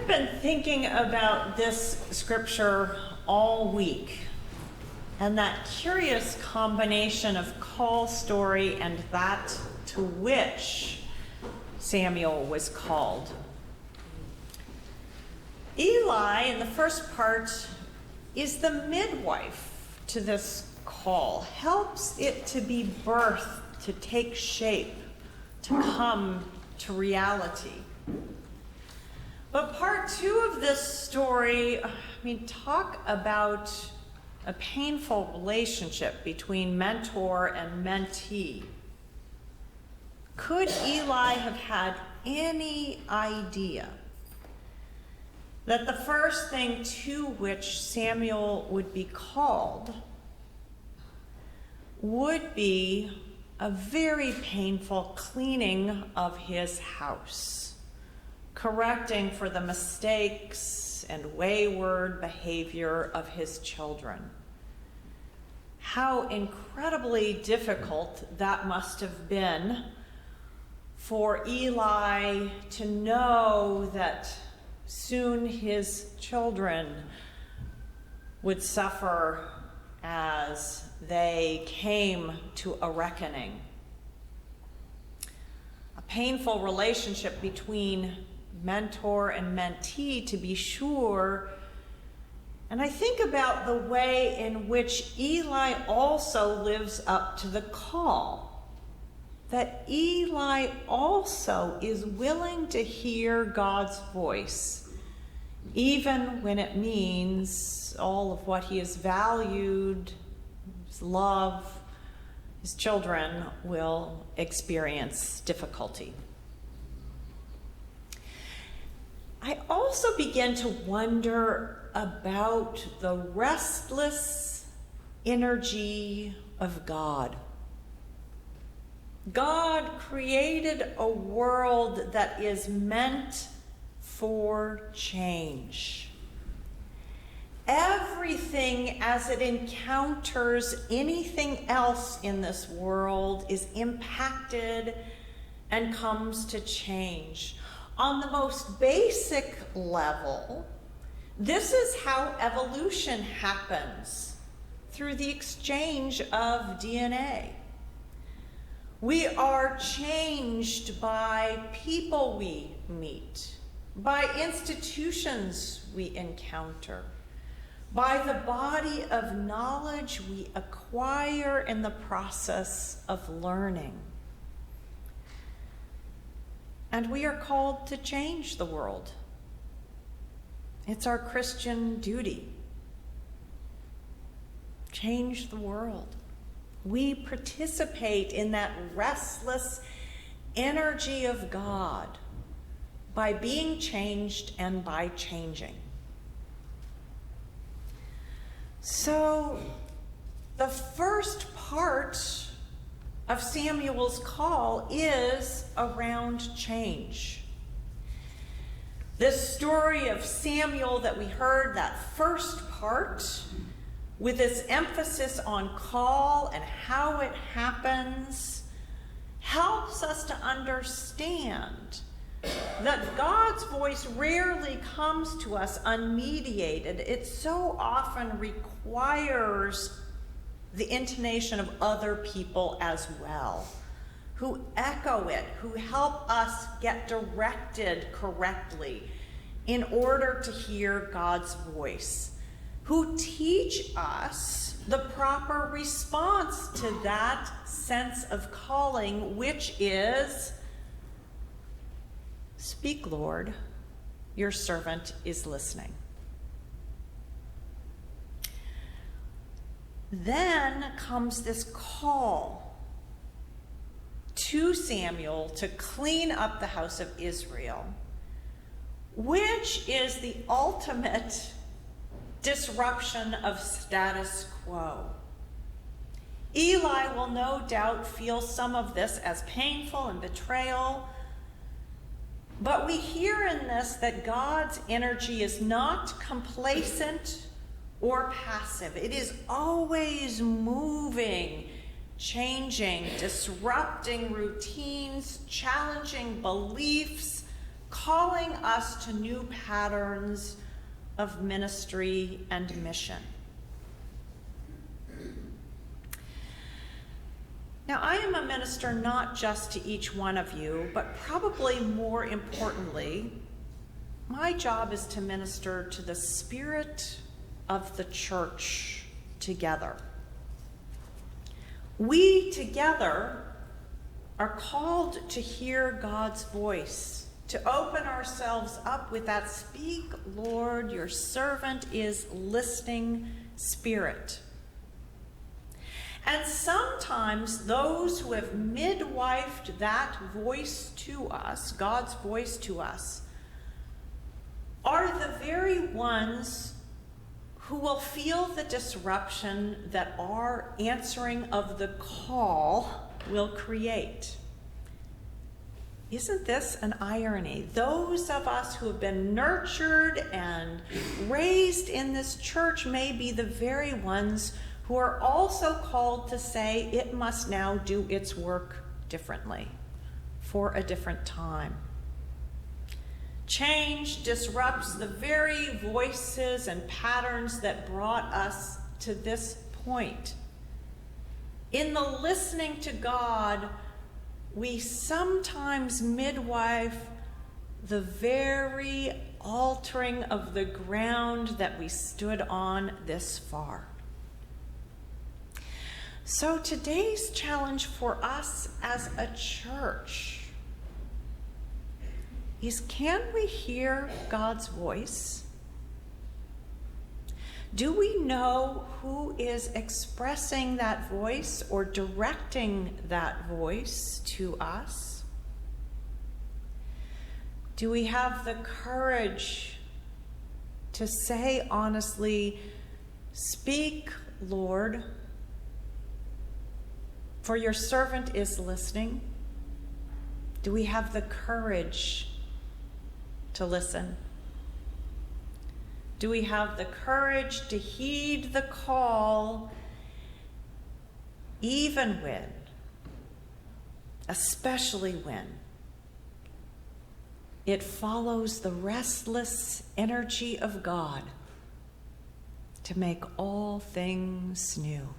I've been thinking about this scripture all week and that curious combination of call story and that to which Samuel was called. Eli, in the first part, is the midwife to this call, helps it to be birthed, to take shape, to come to reality. But part two of this story, talk about a painful relationship between mentor and mentee. Could Eli have had any idea that the first thing to which Samuel would be called would be a very painful cleaning of his house, correcting for the mistakes and wayward behavior of his children? How incredibly difficult that must have been for Eli to know that soon his children would suffer as they came to a reckoning. A painful relationship between mentor and mentee, to be sure. And I think about the way in which Eli also lives up to the call. That Eli also is willing to hear God's voice, even when it means all of what he has valued, his love, his children will experience difficulty. I also begin to wonder about the restless energy of God. God created a world that is meant for change. Everything as it encounters anything else in this world is impacted and comes to change. On the most basic level, this is how evolution happens, through the exchange of DNA. We are changed by people we meet, by institutions we encounter, by the body of knowledge we acquire in the process of learning. And we are called to change the world. It's our Christian duty. Change the world. We participate in that restless energy of God by being changed and by changing. So, the first part of Samuel's call is around change. This story of Samuel that we heard, that first part, with its emphasis on call and how it happens, helps us to understand that God's voice rarely comes to us unmediated. It so often requires the intonation of other people as well, who echo it, who help us get directed correctly in order to hear God's voice, who teach us the proper response to that sense of calling, which is, "Speak, Lord, your servant is listening." Then comes this call to Samuel to clean up the house of Israel, which is the ultimate disruption of status quo. Eli will no doubt feel some of this as painful and betrayal, but we hear in this that God's energy is not complacent or passive. It is always moving, changing, disrupting routines, challenging beliefs, calling us to new patterns of ministry and mission. Now, I am a minister not just to each one of you, but probably more importantly, my job is to minister to the spirit of the church together. We together are called to hear God's voice, to open ourselves up with that "Speak, Lord, your servant is listening" spirit. And sometimes those who have midwifed that voice to us, God's voice to us, are the very ones who will feel the disruption that our answering of the call will create. Isn't this an irony? Those of us who have been nurtured and raised in this church may be the very ones who are also called to say it must now do its work differently for a different time. Change disrupts the very voices and patterns that brought us to this point. In the listening to God, we sometimes midwife the very altering of the ground that we stood on this far. So today's challenge for us as a church is, can we hear God's voice? Do we know who is expressing that voice or directing that voice to us? Do we have the courage to say honestly, "Speak, Lord, for your servant is listening"? Do we have the courage to listen? Do we have the courage to heed the call, even when, especially when, it follows the restless energy of God to make all things new?